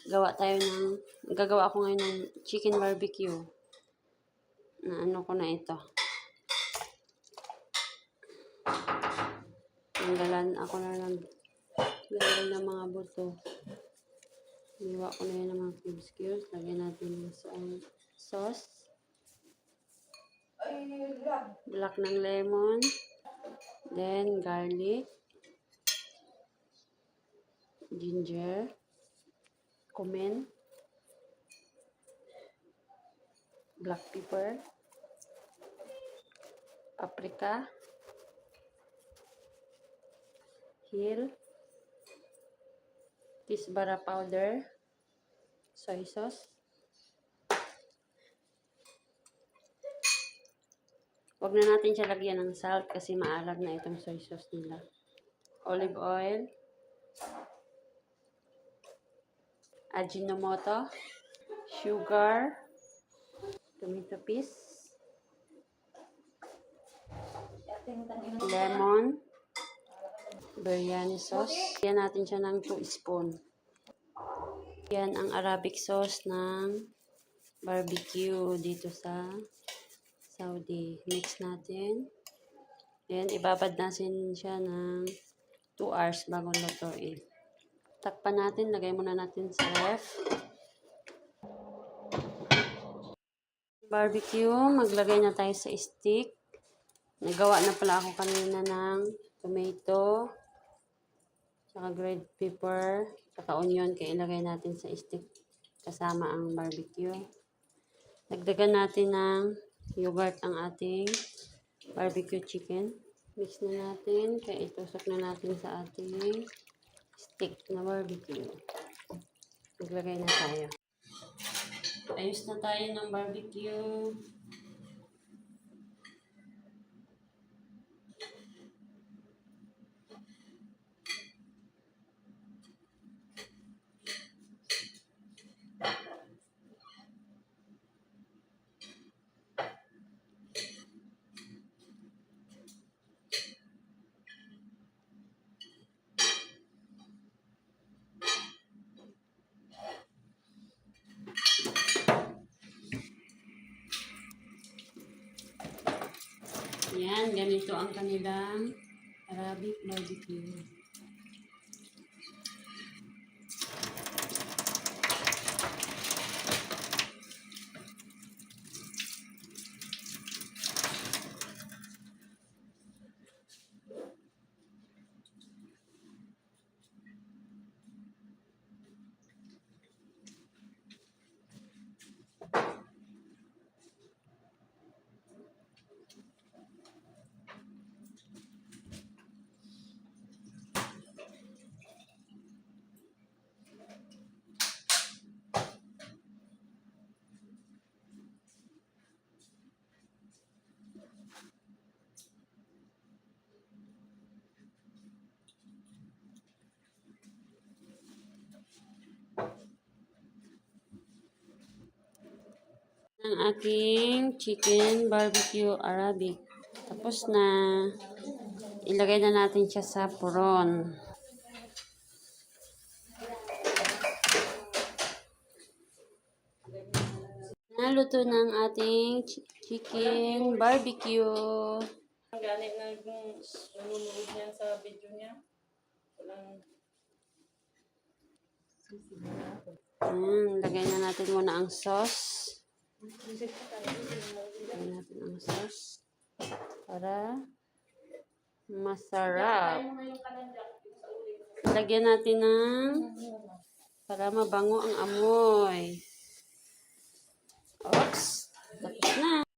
Gagawa ako ngayon ng chicken barbecue. Na ano ko na ito. Tanggalan ako na lang ng mga buto. Iwa ko na yun ng mga cubes. Lagyan natin yung sauce. Black ng lemon. Then, garlic. Ginger. Cumin. Black pepper. Paprika. Hill. Tisbara powder. Soy sauce. Huwag na natin siya lagyan ng salt kasi maalat na itong soy sauce nila. Olive oil. Ajinomoto. Sugar. Tomato paste. Lemon. Biryani sauce. Yan natin siya ng 2 spoon. Yan ang Arabic sauce ng barbecue dito sa Saudi. Mix natin. Then, ibabad natin siya ng 2 hours bago lutuin. Takpan natin. Lagay muna natin sa ref. Barbecue. Maglagay na tayo sa stick. Nagawa na pala ako kanina ng tomato, tsaka green pepper, tsaka onion. Kaya ilagay natin sa stick kasama ang barbecue. Dagdagan natin ng yogurt ang ating barbecue chicken. Mix na natin. Kaya itusok na natin sa ating stick na barbecue. Maglagay na tayo. Ayos na tayo ng barbecue. Yan, ganito ang kanilang Arabic barbecue. Ang aking chicken barbecue Arabic. Tapos na. Ilagay na natin siya sa puron. Naluto ng ating chicken barbecue. Ang ganit na nunulog niya sa video niya. Lagay na natin muna ang sauce. Lagay natin ang sauce para masarap. Lagyan natin para mabango ang amoy. Oops.